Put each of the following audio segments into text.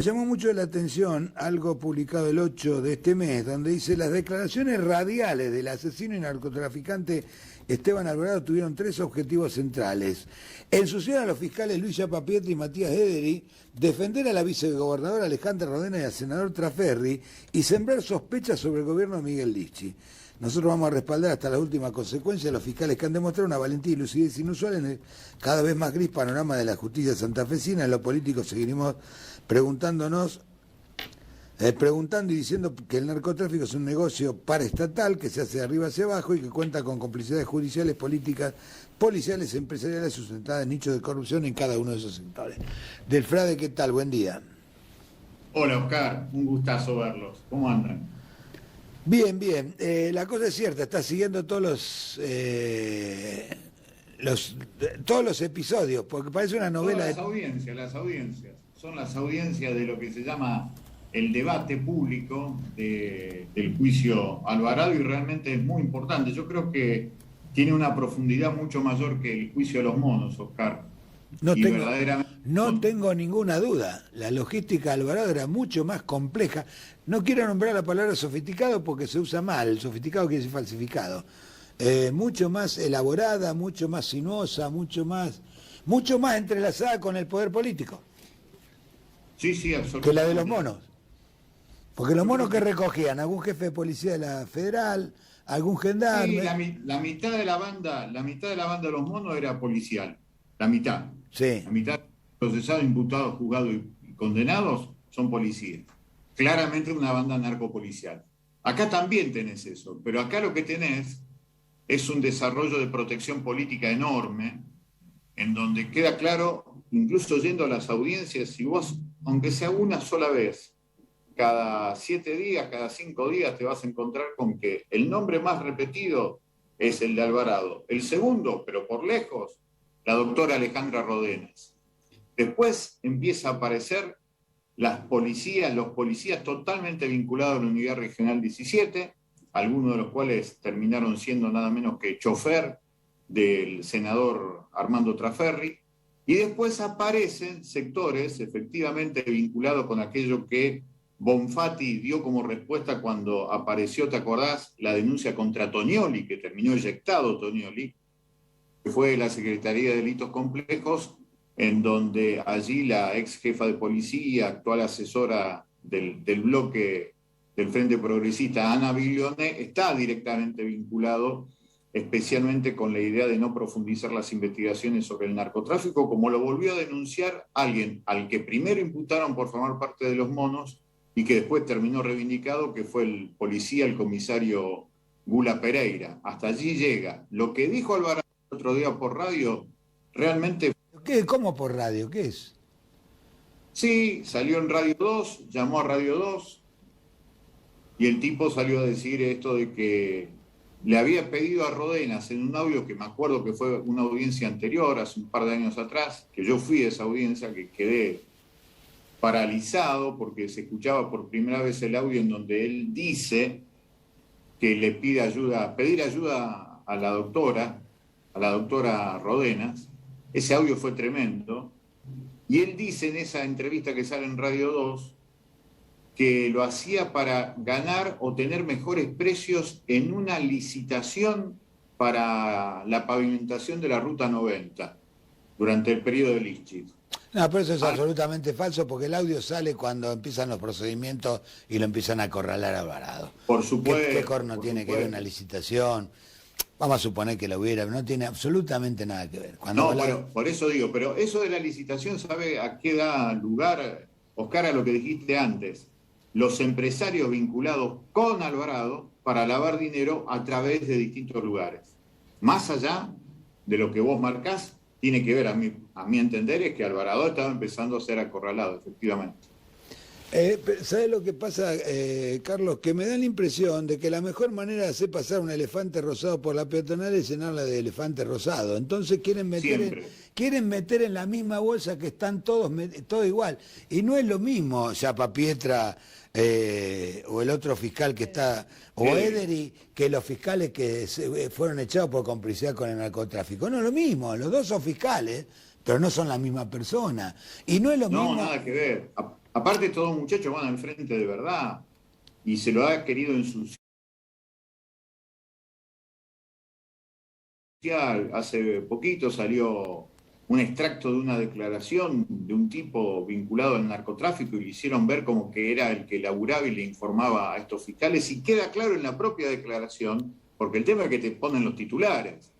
Me llamó mucho la atención algo publicado el 8 de este mes, donde dice: las declaraciones radiales del asesino y narcotraficante Esteban Alvarado tuvieron tres objetivos centrales: ensuciar a los fiscales Luis Papietri y Matías Ederi, defender a la vicegobernadora Alejandra Rodena y al senador Traferri, y sembrar sospechas sobre el gobierno de Miguel Lichi. Nosotros vamos a respaldar hasta la última consecuencia a los fiscales que han demostrado una valentía y lucidez inusual en el cada vez más gris panorama de la justicia santafesina. En lo político seguiremos preguntando y diciendo que el narcotráfico es un negocio paraestatal que se hace de arriba hacia abajo y que cuenta con complicidades judiciales, políticas, policiales, empresariales sustentadas en nichos de corrupción en cada uno de esos sectores. Delfrade, ¿qué tal? Buen día. Hola Oscar, un gustazo verlos. ¿Cómo andan? Bien, bien. La cosa es cierta, está siguiendo todos los episodios, porque parece una novela. Las audiencias. Son las audiencias de lo que se llama el debate público del juicio Alvarado, y realmente es muy importante. Yo creo que tiene una profundidad mucho mayor que el juicio de los monos, Oscar. No tengo ninguna duda. La logística de Alvarado era mucho más compleja. No quiero nombrar la palabra sofisticado porque se usa mal. Sofisticado quiere decir falsificado. Mucho más elaborada, mucho más sinuosa, mucho más entrelazada con el poder político. Sí, absolutamente. Que la de los monos. Porque los monos que recogían, algún jefe de policía de la federal, algún gendarme. Sí, la mitad de la banda de los monos era policial. La mitad. Sí. La mitad de los procesados, imputados, juzgados y condenados son policías. Claramente una banda narcopolicial. Acá también tenés eso, pero acá lo que tenés es un desarrollo de protección política enorme, en donde queda claro, incluso yendo a las audiencias, si vos, aunque sea una sola vez, cada 7 días, cada 5 días te vas a encontrar con que el nombre más repetido es el de Alvarado. El segundo, pero por lejos, la doctora Alejandra Rodenas. Después empieza a aparecer los policías totalmente vinculados a la Unidad Regional 17, algunos de los cuales terminaron siendo nada menos que chofer del senador Armando Traferri, y después aparecen sectores efectivamente vinculados con aquello que Bonfatti dio como respuesta cuando apareció, ¿te acordás?, la denuncia contra Tonioli, que terminó eyectado Tonioli, que fue la Secretaría de Delitos Complejos, en donde allí la ex jefa de policía, actual asesora del bloque del Frente Progresista, Ana Biglione, está directamente vinculado especialmente con la idea de no profundizar las investigaciones sobre el narcotráfico, como lo volvió a denunciar alguien al que primero imputaron por formar parte de los monos y que después terminó reivindicado, que fue el policía, el comisario Gula Pereira. Hasta allí llega. Lo que dijo Alvarado el otro día por radio, realmente... ¿Qué? ¿Cómo por radio? ¿Qué es? Sí, salió en Radio 2, llamó a Radio 2, y el tipo salió a decir esto de que le había pedido a Rodenas en un audio que me acuerdo que fue una audiencia anterior, hace un par de años atrás, que yo fui a esa audiencia, que quedé paralizado porque se escuchaba por primera vez el audio en donde él dice que le pide ayuda, pedir ayuda a la doctora Rodenas. Ese audio fue tremendo. Y él dice en esa entrevista que sale en Radio 2 que lo hacía para ganar o tener mejores precios en una licitación para la pavimentación de la Ruta 90 durante el periodo de Lichi. No, pero eso es absolutamente falso, porque el audio sale cuando empiezan los procedimientos y lo empiezan a acorralar a Alvarado. Por supuesto. ¿Qué corno tiene que ver una licitación? Vamos a suponer que lo hubiera, no tiene absolutamente nada que ver. Por eso digo, pero eso de la licitación, ¿sabe a qué da lugar, Oscar, a lo que dijiste antes? Los empresarios vinculados con Alvarado para lavar dinero a través de distintos lugares. Más allá de lo que vos marcás, tiene que ver, a mi entender, es que Alvarado estaba empezando a ser acorralado, efectivamente. ¿Sabes lo que pasa, Carlos? Que me da la impresión de que la mejor manera de hacer pasar un elefante rosado por la peatonal es llenarla de elefante rosado. Entonces quieren meter en la misma bolsa que están todos igual. Y no es lo mismo Pietra o el otro fiscal que está, o Ederi, que los fiscales que fueron echados por complicidad con el narcotráfico. No es lo mismo, los dos son fiscales, pero no son la misma persona. Y no es lo mismo. No, nada que ver. Aparte, todos los muchachos van al frente de verdad y se lo ha querido ensuciar. Hace poquito salió un extracto de una declaración de un tipo vinculado al narcotráfico y le hicieron ver como que era el que laburaba y le informaba a estos fiscales, y queda claro en la propia declaración, porque el tema es que te ponen los titulares.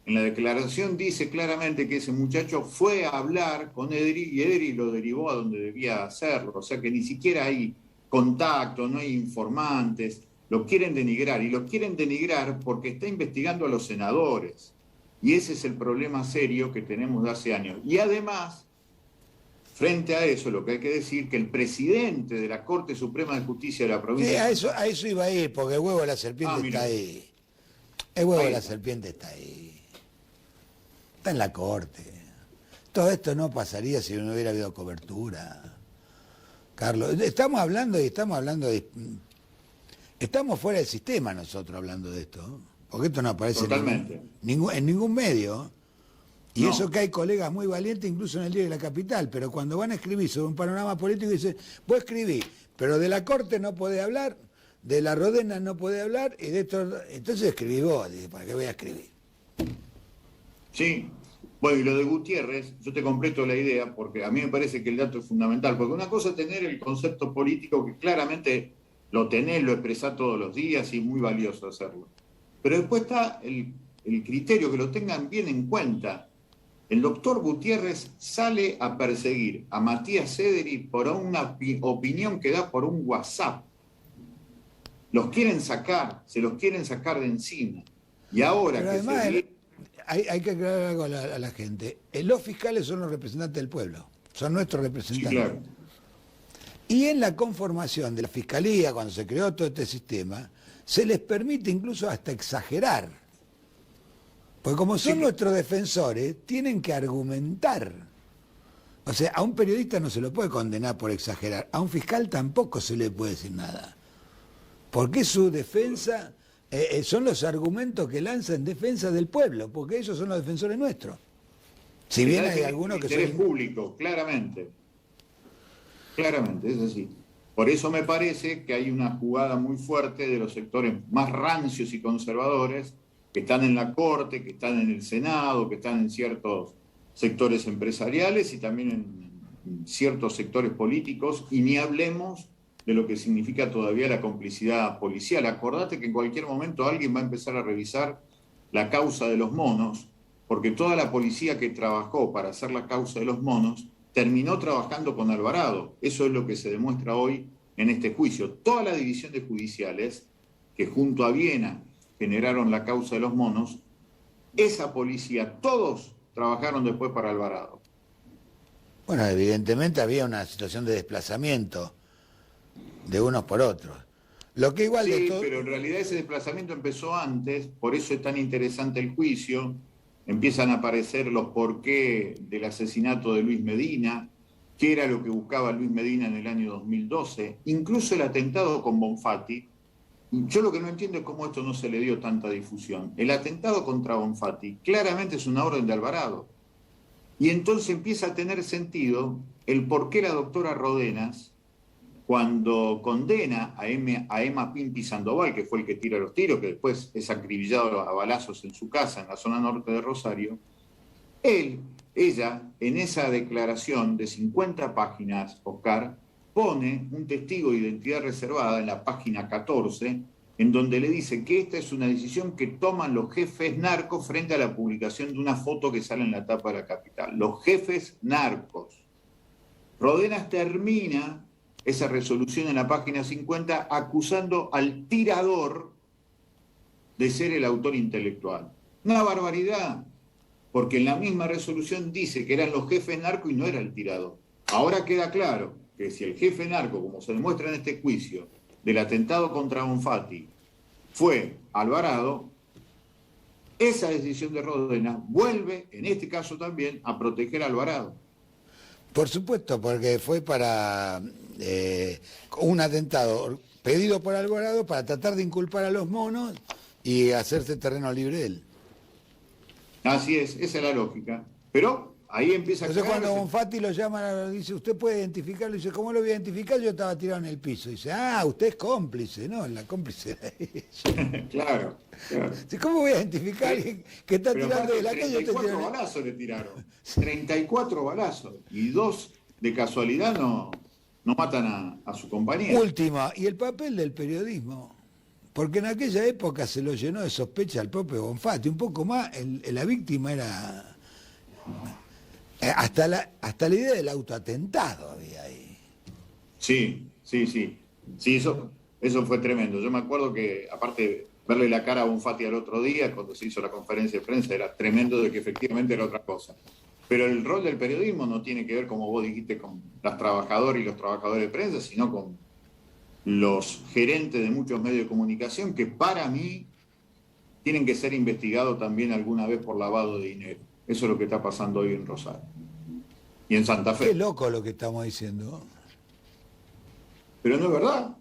En la declaración dice claramente que ese muchacho fue a hablar con Ederi y Ederi lo derivó a donde debía hacerlo, o sea que ni siquiera hay contacto, no hay informantes. Lo quieren denigrar, y lo quieren denigrar porque está investigando a los senadores. Y ese es el problema serio que tenemos de hace años. Y además, frente a eso, lo que hay que decir que el presidente de la Corte Suprema de Justicia de la provincia... Sí, a eso iba a ir, porque el huevo de la serpiente está ahí. El huevo de la serpiente está ahí. Está en la Corte. Todo esto no pasaría si no hubiera habido cobertura. Carlos, estamos hablando de... Estamos fuera del sistema nosotros hablando de esto, porque esto no aparece en ningún medio. Y eso que hay colegas muy valientes, incluso en el Diario de la Capital, pero cuando van a escribir sobre un panorama político dicen, vos escribís, pero de la Corte no podés hablar, de la Rodena no podés hablar, y de esto, entonces escribí vos, ¿para qué voy a escribir? Sí, bueno, y lo de Gutiérrez, yo te completo la idea, porque a mí me parece que el dato es fundamental, porque una cosa es tener el concepto político que claramente... Lo tenés, lo expresás todos los días y es muy valioso hacerlo. Pero después está el criterio, que lo tengan bien en cuenta. El doctor Gutiérrez sale a perseguir a Matías Ederi por una opinión que da por un WhatsApp. Los quieren sacar, se los quieren sacar de encima. Y ahora pero que además, se... hay que aclarar algo a la gente. Los fiscales son los representantes del pueblo, son nuestros representantes. Sí, claro. Y en la conformación de la Fiscalía, cuando se creó todo este sistema, se les permite incluso hasta exagerar. Porque como son nuestros defensores, tienen que argumentar. O sea, a un periodista no se lo puede condenar por exagerar, a un fiscal tampoco se le puede decir nada. Porque su defensa, son los argumentos que lanza en defensa del pueblo, porque ellos son los defensores nuestros. Si bien hay algunos que son... Interés público, claramente. Claramente, es así. Por eso me parece que hay una jugada muy fuerte de los sectores más rancios y conservadores que están en la Corte, que están en el Senado, que están en ciertos sectores empresariales y también en ciertos sectores políticos, y ni hablemos de lo que significa todavía la complicidad policial. Acordate que en cualquier momento alguien va a empezar a revisar la causa de los monos, porque toda la policía que trabajó para hacer la causa de los monos terminó trabajando con Alvarado. Eso es lo que se demuestra hoy en este juicio. Toda la división de judiciales que junto a Viena generaron la causa de los monos, esa policía, todos trabajaron después para Alvarado. Bueno, evidentemente había una situación de desplazamiento de unos por otros. Lo que igual sí, de todo... pero en realidad ese desplazamiento empezó antes, por eso es tan interesante el juicio. Empiezan a aparecer los porqué del asesinato de Luis Medina, qué era lo que buscaba Luis Medina en el año 2012, incluso el atentado con Bonfatti. Yo lo que no entiendo es cómo esto no se le dio tanta difusión. El atentado contra Bonfatti claramente es una orden de Alvarado. Y entonces empieza a tener sentido el por qué la doctora Rodenas, cuando condena a Emma Pinti Sandoval, que fue el que tira los tiros, que después es acribillado a balazos en su casa, en la zona norte de Rosario, ella, en esa declaración de 50 páginas, Oscar, pone un testigo de identidad reservada en la página 14, en donde le dice que esta es una decisión que toman los jefes narcos frente a la publicación de una foto que sale en la tapa de la Capital. Los jefes narcos. Rodenas termina esa resolución en la página 50 acusando al tirador de ser el autor intelectual. Una barbaridad, porque en la misma resolución dice que eran los jefes narcos y no era el tirador. Ahora queda claro que si el jefe narco, como se demuestra en este juicio, del atentado contra Bonfatti, fue Alvarado, esa decisión de Rodenas vuelve, en este caso también, a proteger a Alvarado. Por supuesto, porque fue para un atentado pedido por Alvarado para tratar de inculpar a los monos y hacerse terreno libre de él. Así es, esa es la lógica. Pero ahí empieza Entonces a cuando caer. Bonfatti lo llaman, dice, ¿usted puede identificarlo? Dice, ¿cómo lo voy a identificar? Yo estaba tirado en el piso. Dice, usted es cómplice. No, la cómplice era ella. Claro, claro. Dice, ¿cómo voy a identificar a alguien que está Pero tirando aparte, de la calle? 34 balazos le tiraron. 34 balazos. Y 2 de casualidad no matan a su compañero. Última, y el papel del periodismo. Porque en aquella época se lo llenó de sospecha al propio Bonfatti. Un poco más, la víctima era... hasta la idea del autoatentado había ahí. Sí. Sí, eso fue tremendo. Yo me acuerdo que, aparte, verle la cara a Bonfatti al otro día, cuando se hizo la conferencia de prensa, era tremendo de que efectivamente era otra cosa. Pero el rol del periodismo no tiene que ver, como vos dijiste, con las trabajadoras y los trabajadores de prensa, sino con los gerentes de muchos medios de comunicación que para mí tienen que ser investigados también alguna vez por lavado de dinero. Eso es lo que está pasando hoy en Rosario y en Santa Fe. Qué loco lo que estamos diciendo. Pero no es verdad.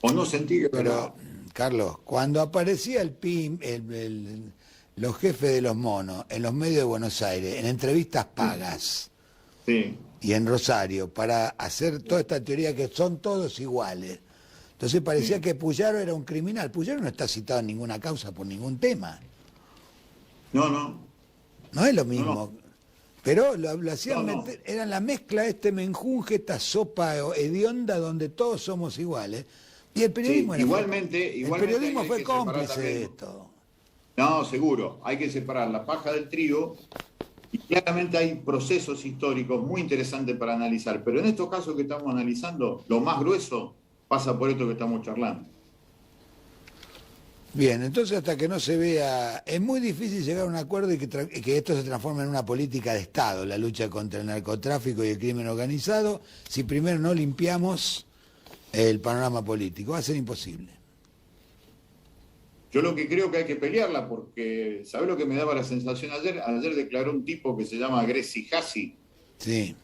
O no sentí que es verdad. Pero, Carlos, cuando aparecía el PIM, los jefes de los monos en los medios de Buenos Aires, en entrevistas pagas, Sí. y en Rosario, para hacer toda esta teoría que son todos iguales. Entonces parecía que Puyaro era un criminal. Puyaro no está citado en ninguna causa por ningún tema. No. No es lo mismo. No. Pero lo hacían No. meter, era la mezcla, menjunje, esta sopa hedionda donde todos somos iguales. Y el periodismo Sí, era igualmente el periodismo hay fue que separar cómplice también. de esto. No, seguro. Hay que separar la paja del trigo. Y claramente hay procesos históricos muy interesantes para analizar. Pero en estos casos que estamos analizando, lo más grueso pasa por esto que estamos charlando. Bien, entonces hasta que no se vea, es muy difícil llegar a un acuerdo y que esto se transforme en una política de Estado, la lucha contra el narcotráfico y el crimen organizado, si primero no limpiamos el panorama político. Va a ser imposible. Yo lo que creo que hay que pelearla, porque ¿sabés lo que me daba la sensación ayer? Ayer declaró un tipo que se llama Greci Hassi. Sí.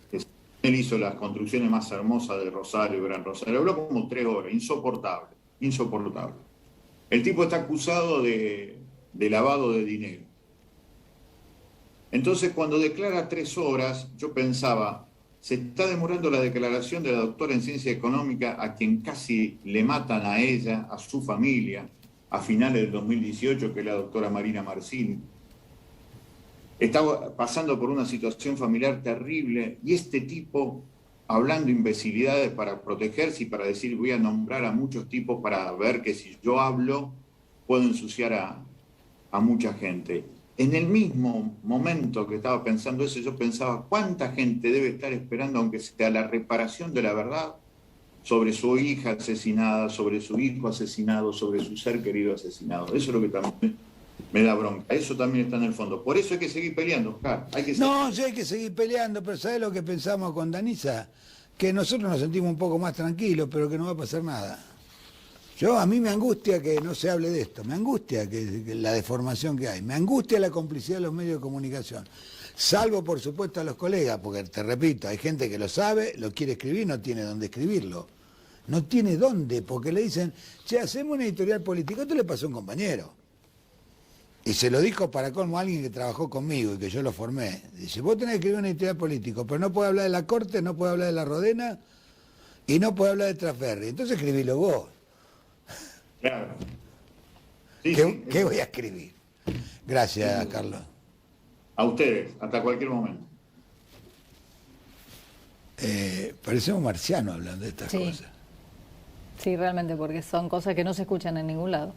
Él hizo las construcciones más hermosas de Rosario, Gran Rosario. Habló como 3 horas, insoportable. El tipo está acusado de lavado de dinero. Entonces, cuando declara 3 horas, yo pensaba, se está demorando la declaración de la doctora en ciencia económica a quien casi le matan a ella, a su familia, a finales del 2018, que es la doctora Marina Marcini. Estaba pasando por una situación familiar terrible y este tipo, hablando imbecilidades para protegerse y para decir voy a nombrar a muchos tipos para ver que si yo hablo puedo ensuciar a mucha gente. En el mismo momento que estaba pensando eso, yo pensaba cuánta gente debe estar esperando, aunque sea la reparación de la verdad, sobre su hija asesinada, sobre su hijo asesinado, sobre su ser querido asesinado. Eso es lo que también me da bronca. Eso también está en el fondo. Por eso hay que seguir peleando, Oscar. No, sí hay que seguir peleando, pero ¿sabes lo que pensamos con Danisa? Que nosotros nos sentimos un poco más tranquilos, pero que no va a pasar nada. A mí me angustia que no se hable de esto, me angustia que la deformación que hay, me angustia la complicidad de los medios de comunicación. Salvo, por supuesto, a los colegas, porque te repito, hay gente que lo sabe, lo quiere escribir, no tiene dónde escribirlo. No tiene dónde, porque le dicen, che, hacemos una editorial política. Esto le pasó a un compañero. Y se lo dijo para colmo a alguien que trabajó conmigo y que yo lo formé. Dice, vos tenés que escribir una editorial política, pero no podés hablar de la Corte, no podés hablar de la Rodena y no podés hablar de Traferri. Entonces escribilo vos. Claro. Sí, ¿Qué voy a escribir? Gracias, Carlos. A ustedes, hasta cualquier momento. Parecemos marcianos hablando de estas cosas. Sí, realmente, porque son cosas que no se escuchan en ningún lado.